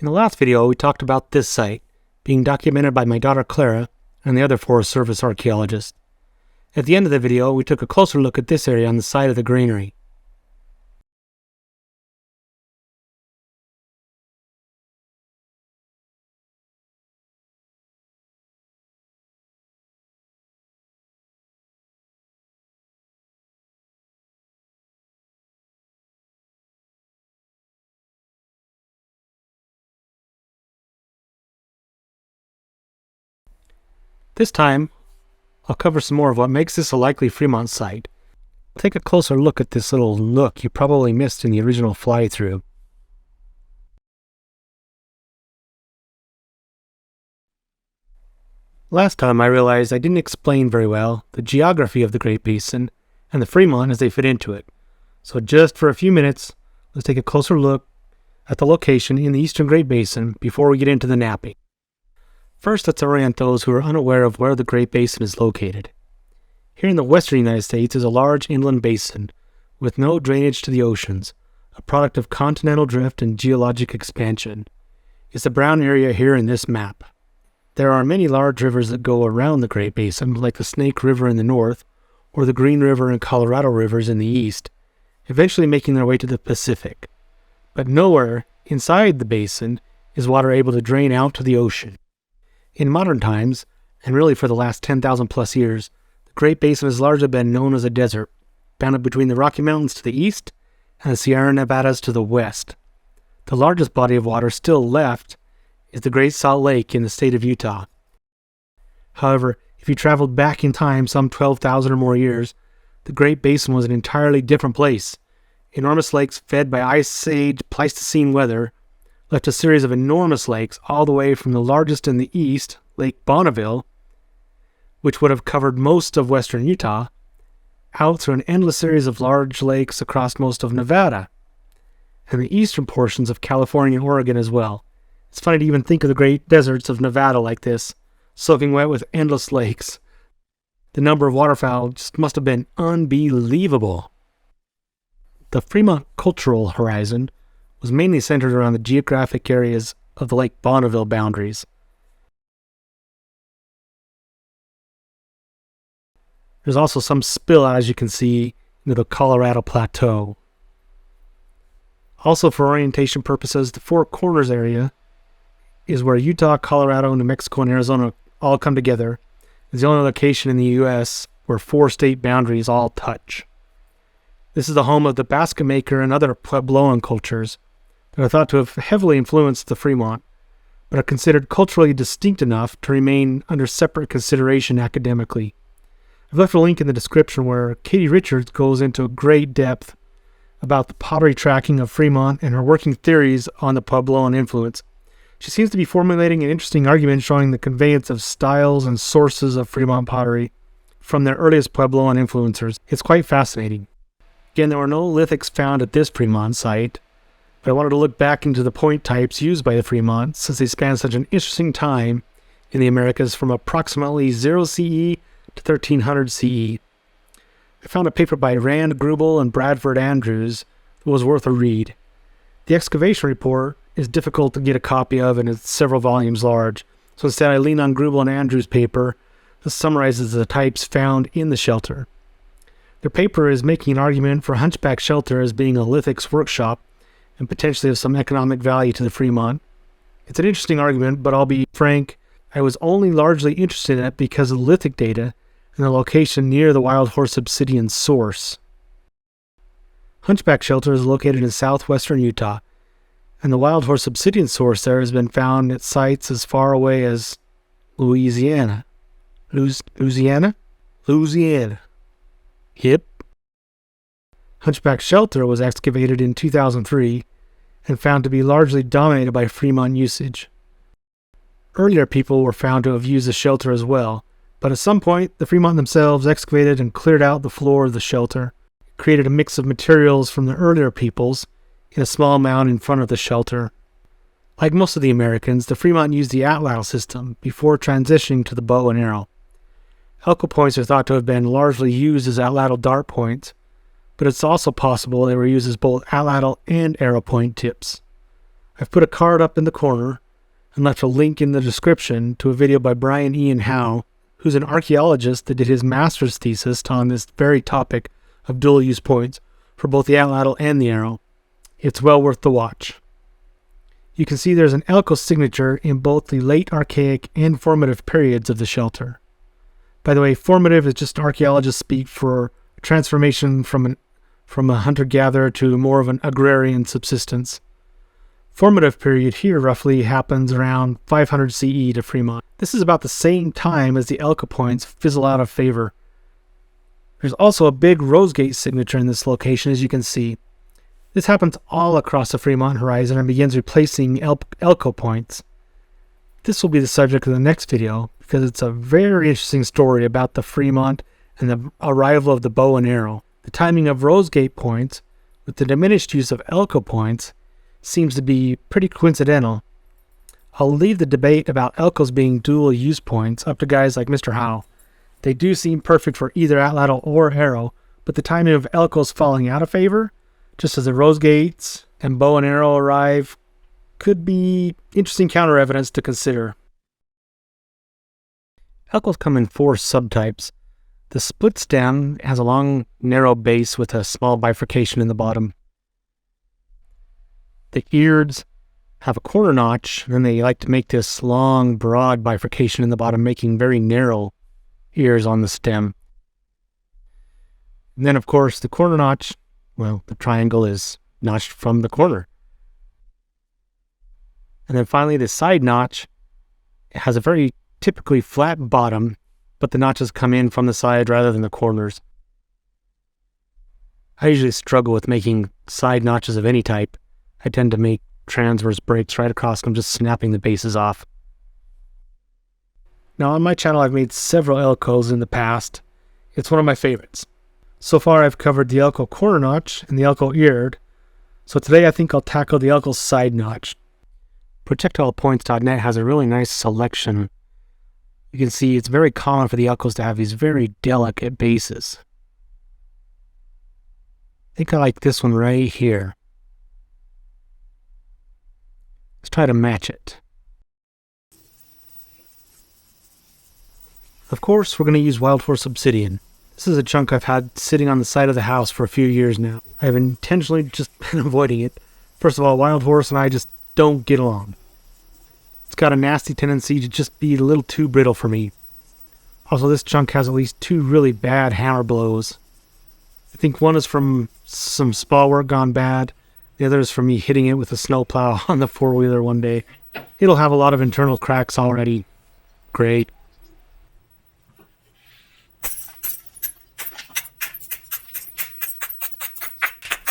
In the last video, we talked about this site being documented by my daughter Clara and the other Forest Service archaeologists. At the end of the video, we took a closer look at this area on the side of the grainery. This time, I'll cover some more of what makes this a likely Fremont site. Take a closer look at this little nook you probably missed in the original fly-through. Last time I realized I didn't explain very well the geography of the Great Basin and the Fremont as they fit into it. So just for a few minutes, let's take a closer look at the location in the Eastern Great Basin before we get into the knapping. First, let's orient those who are unaware of where the Great Basin is located. Here in the western United States is a large inland basin with no drainage to the oceans, a product of continental drift and geologic expansion. It's the brown area here in this map. There are many large rivers that go around the Great Basin, like the Snake River in the north, or the Green River and Colorado rivers in the east, eventually making their way to the Pacific. But nowhere inside the basin is water able to drain out to the ocean. In modern times, and really for the last 10,000 plus years, the Great Basin has largely been known as a desert, bounded between the Rocky Mountains to the east and the Sierra Nevadas to the west. The largest body of water still left is the Great Salt Lake in the state of Utah. However, if you traveled back in time some 12,000 or more years, the Great Basin was an entirely different place. Enormous lakes fed by Ice Age Pleistocene weather left a series of enormous lakes all the way from the largest in the east, Lake Bonneville, which would have covered most of western Utah, out through an endless series of large lakes across most of Nevada, and the eastern portions of California and Oregon as well. It's funny to even think of the great deserts of Nevada like this, soaking wet with endless lakes. The number of waterfowl just must have been unbelievable. The Fremont cultural horizon was mainly centered around the geographic areas of the Lake Bonneville boundaries. There's also some spill, as you can see, into the Colorado Plateau. Also, for orientation purposes, the Four Corners area is where Utah, Colorado, New Mexico, and Arizona all come together. It's the only location in the U.S. where four state boundaries all touch. This is the home of the basket maker and other Puebloan cultures that are thought to have heavily influenced the Fremont, but are considered culturally distinct enough to remain under separate consideration academically. I've left a link in the description where Katie Richards goes into great depth about the pottery tracking of Fremont and her working theories on the Puebloan influence. She seems to be formulating an interesting argument showing the conveyance of styles and sources of Fremont pottery from their earliest Puebloan influencers. It's quite fascinating. Again, there were no lithics found at this Fremont site, but I wanted to look back into the point types used by the Fremont since they span such an interesting time in the Americas from approximately 0 CE to 1300 CE. I found a paper by Rand Grubel and Bradford Andrews that was worth a read. The excavation report is difficult to get a copy of and it's several volumes large, so instead I lean on Grubel and Andrews' paper that summarizes the types found in the shelter. Their paper is making an argument for Hunchback shelter as being a lithics workshop and potentially of some economic value to the Fremont. It's an interesting argument, but I'll be frank, I was only largely interested in it because of the lithic data and the location near the Wildhorse obsidian source. Hunchback shelter is located in southwestern Utah, and the Wildhorse obsidian source there has been found at sites as far away as Louisiana. Louisiana? Yep. Hunchback shelter was excavated in 2003 and found to be largely dominated by Fremont usage. Earlier people were found to have used the shelter as well, but at some point the Fremont themselves excavated and cleared out the floor of the shelter, created a mix of materials from the earlier peoples in a small mound in front of the shelter. Like most of the Americans, the Fremont used the Atlatl system before transitioning to the bow and arrow. Elko points are thought to have been largely used as Atlatl dart points, but it's also possible they were used as both Atlatl and arrow point tips. I've put a card up in the corner and left a link in the description to a video by Brian Ian Howe, who's an archaeologist that did his master's thesis on this very topic of dual use points for both the Atlatl and the arrow. It's well worth the watch. You can see there's an Elko signature in both the late Archaic and formative periods of the shelter. By the way, formative is just archaeologist speak for transformation from a hunter-gatherer to more of an agrarian subsistence. Formative period here roughly happens around 500 CE to Fremont. This is about the same time as the Elko points fizzle out of favor. There's also a big Rosegate signature in this location, as you can see. This happens all across the Fremont horizon and begins replacing Elko points. This will be the subject of the next video because it's a very interesting story about the Fremont and the arrival of the bow and arrow. The timing of Rosegate points with the diminished use of Elko points seems to be pretty coincidental. I'll leave the debate about Elkos being dual use points up to guys like Mr. Howe. They do seem perfect for either Atlatl or arrow, but the timing of Elkos falling out of favor, just as the Rosegates and bow and arrow arrive, could be interesting counter evidence to consider. Elkos come in 4 subtypes. The split stem has a long, narrow base with a small bifurcation in the bottom. The eareds have a corner notch, and then they like to make this long, broad bifurcation in the bottom, making very narrow ears on the stem. And then, of course, the corner notch, well, the triangle is notched from the corner. And then finally, the side notch has a very typically flat bottom, but the notches come in from the side rather than the corners. I usually struggle with making side notches of any type. I tend to make transverse breaks right across them, just snapping the bases off. Now on my channel I've made several Elkos in the past. It's one of my favorites. So far I've covered the Elko corner notch and the Elko eared, so today I think I'll tackle the Elko side notch. ProjectilePoints.net has a really nice selection. You can see it's very common for the Elkos to have these very delicate bases. I think I like this one right here. Let's try to match it. Of course, we're going to use Wildhorse obsidian. This is a chunk I've had sitting on the side of the house for a few years now. I've intentionally just been avoiding it. First of all, Wildhorse and I just don't get along. It's got a nasty tendency to just be a little too brittle for me. Also, this chunk has at least 2 really bad hammer blows. I think one is from some spa work gone bad. The other is from me hitting it with a snowplow on the 4-wheeler one day. It'll have a lot of internal cracks already. Great.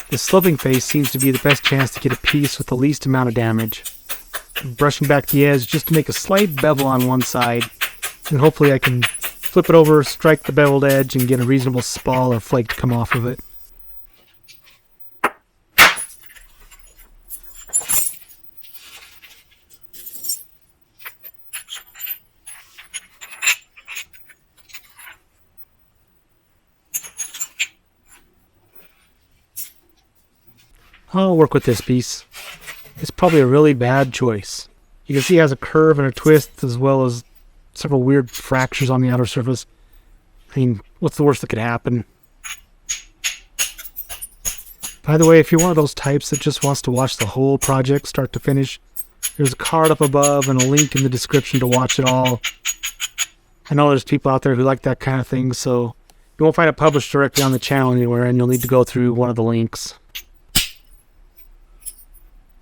The sloping face seems to be the best chance to get a piece with the least amount of damage. I'm brushing back the edge just to make a slight bevel on one side, and hopefully I can flip it over, strike the beveled edge, and get a reasonable spall or flake to come off of it. I'll work with this piece. It's probably a really bad choice. You can see it has a curve and a twist as well as several weird fractures on the outer surface. I mean, what's the worst that could happen? By the way, if you're one of those types that just wants to watch the whole project start to finish, there's a card up above and a link in the description to watch it all. I know there's people out there who like that kind of thing, so you won't find it published directly on the channel anywhere, and you'll need to go through one of the links.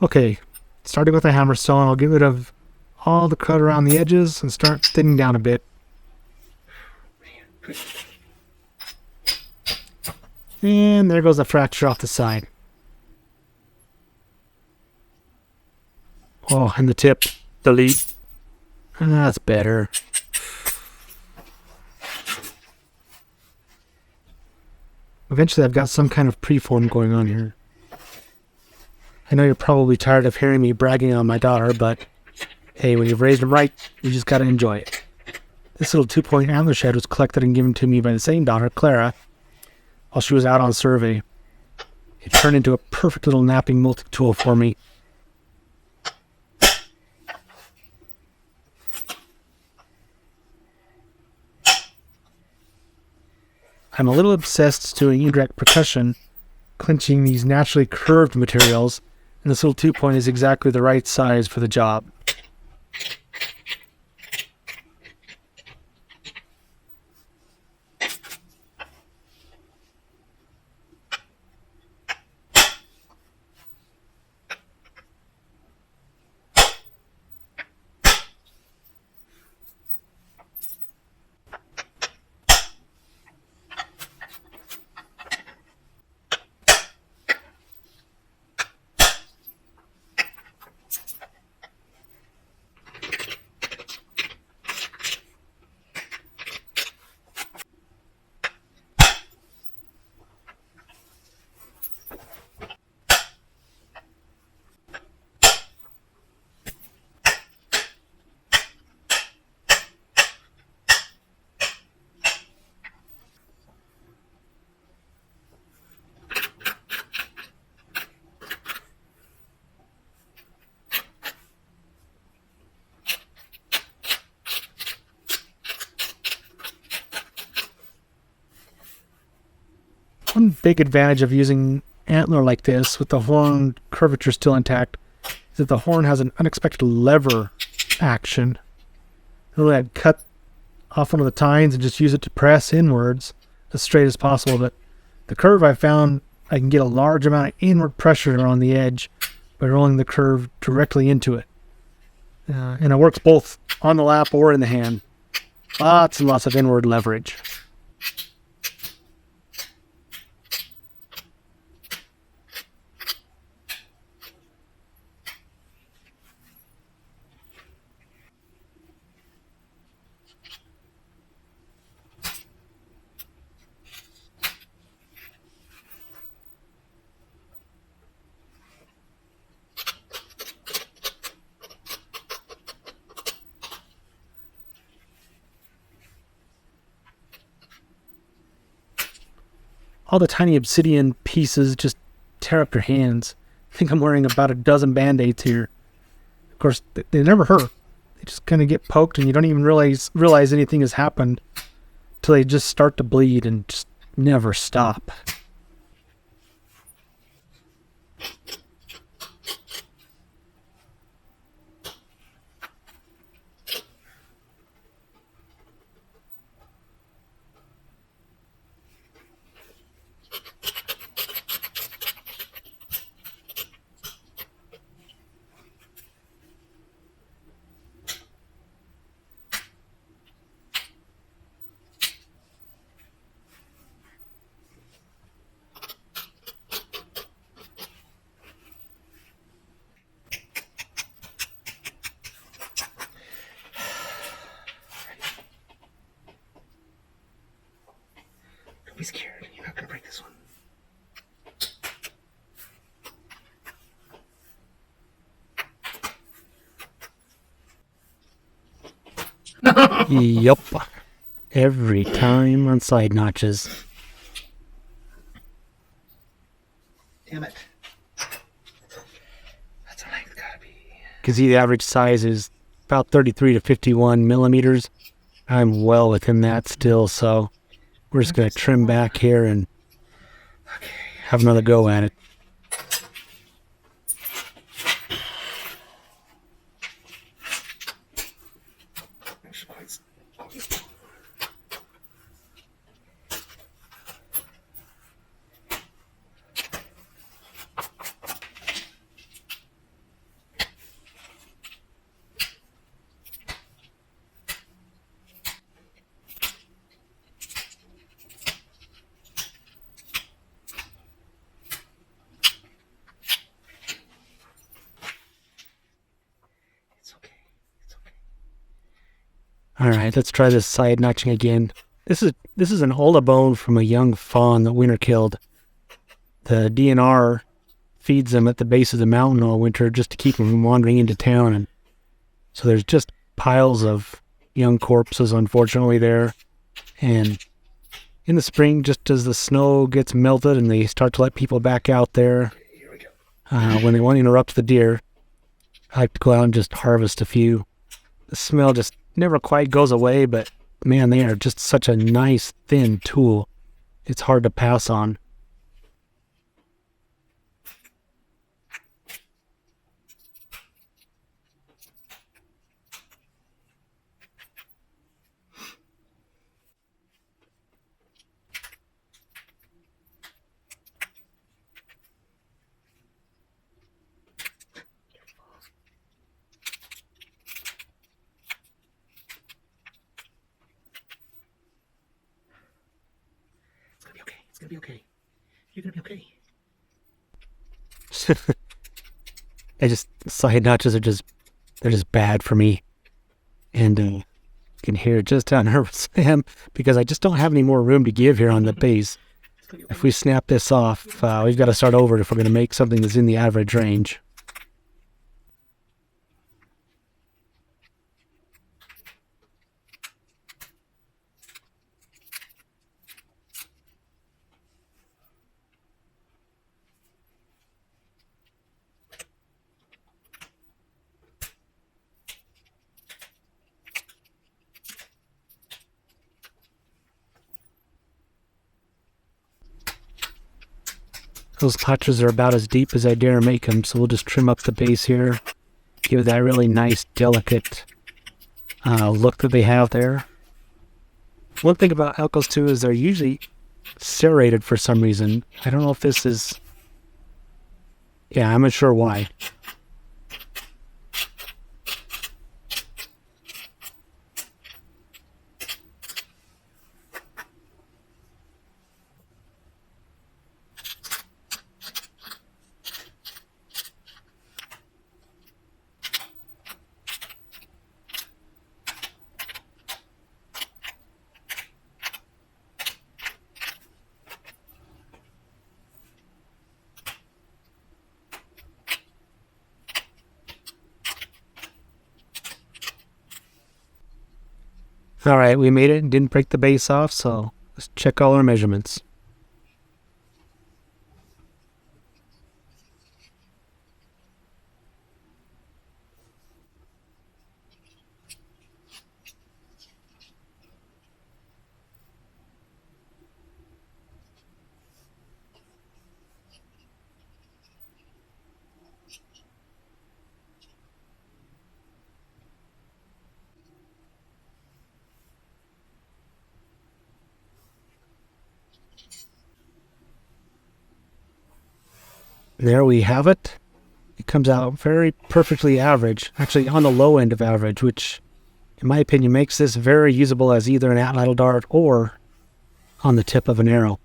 Okay, starting with a hammer stone, I'll get rid of all the cut around the edges and start thinning down a bit. And there goes a fracture off the side. Oh, and the tip. Delete. That's better. Eventually I've got some kind of preform going on here. I know you're probably tired of hearing me bragging on my daughter, but hey, when you've raised them right, you just gotta enjoy it. This little 2-point antler shed was collected and given to me by the same daughter, Clara, while she was out on survey. It turned into a perfect little knapping multi-tool for me. I'm a little obsessed doing indirect percussion, clinching these naturally curved materials, and this little 2-point is exactly the right size for the job. One big advantage of using antler like this with the horn curvature still intact is that the horn has an unexpected lever action. Really, I'd cut off one of the tines and just use it to press inwards as straight as possible, but the curve I found I can get a large amount of inward pressure on the edge by rolling the curve directly into it. And it works both on the lap or in the hand. Lots and lots of inward leverage. All the tiny obsidian pieces just tear up your hands. I think I'm wearing about a dozen band-aids here. Of course, they never hurt. They just kind of get poked and you don't even realize anything has happened till they just start to bleed and just never stop. Be scared. You're not going to break this one. Yup. Every time on side notches. Damn it. That's how length gotta be. You can see the average size is about 33 to 51 millimeters. I'm well within that still, so we're just going to trim back here and have another go at it. All right, let's try this side notching again. This is an ola bone from a young fawn that winter killed. The DNR feeds them at the base of the mountain all winter just to keep them from wandering into town, and so there's just piles of young corpses, unfortunately, there. And in the spring, just as the snow gets melted and they start to let people back out there, when they want to interrupt the deer, I like to go out and just harvest a few. The smell just never quite goes away, but man, they are just such a nice thin tool. it's hard to pass on. It's gonna be okay. You're gonna be okay. Side notches are they're just bad for me. And you can hear just how nervous I am because I just don't have any more room to give here on the base. If we snap this off, we've got to start over if we're going to make something that's in the average range. Those notches are about as deep as I dare make them, so we'll just trim up the base here. Give it that really nice, delicate look that they have there. One thing about Elkos too is they're usually serrated for some reason. I don't know if this is... Yeah, I'm not sure why. Alright, we made it and didn't break the base off, so let's check all our measurements. There we have it. It comes out very perfectly average, actually on the low end of average, which in my opinion makes this very usable as either an Atlatl dart or on the tip of an arrow.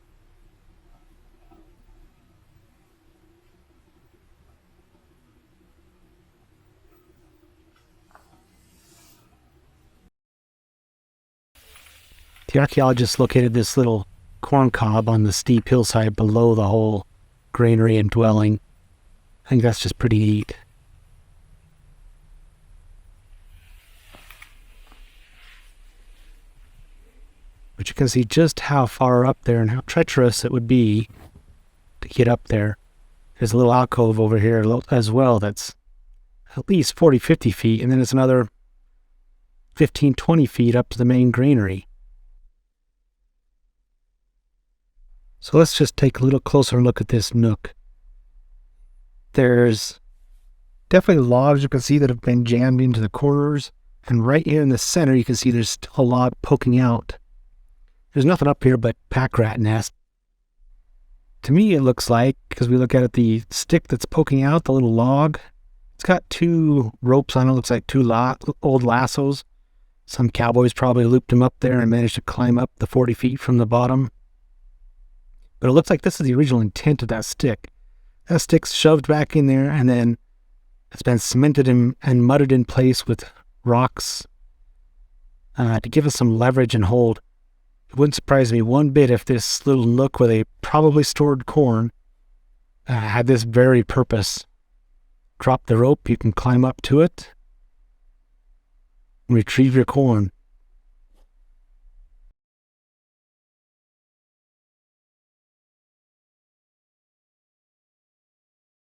The archaeologists located this little corn cob on the steep hillside below the whole grainery and dwelling. I think that's just pretty neat. But you can see just how far up there and how treacherous it would be to get up there. There's a little alcove over here as well that's at least 40, 50 feet, and then it's another 15, 20 feet up to the main granary. So let's just take a little closer look at this nook. There's definitely logs you can see that have been jammed into the corners, and right here in the center you can see there's still a log poking out. There's nothing up here but pack rat nest. To me it looks like, because we look at it, the stick that's poking out, the little log, it's got two ropes on it, looks like two old lassos. Some cowboys probably looped them up there and managed to climb up the 40 feet from the bottom. But it looks like this is the original intent of that stick. That stick's shoved back in there, and then it's been cemented and mudded in place with rocks to give us some leverage and hold. It wouldn't surprise me one bit if this little nook where they probably stored corn had this very purpose. Drop the rope, you can climb up to it and retrieve your corn.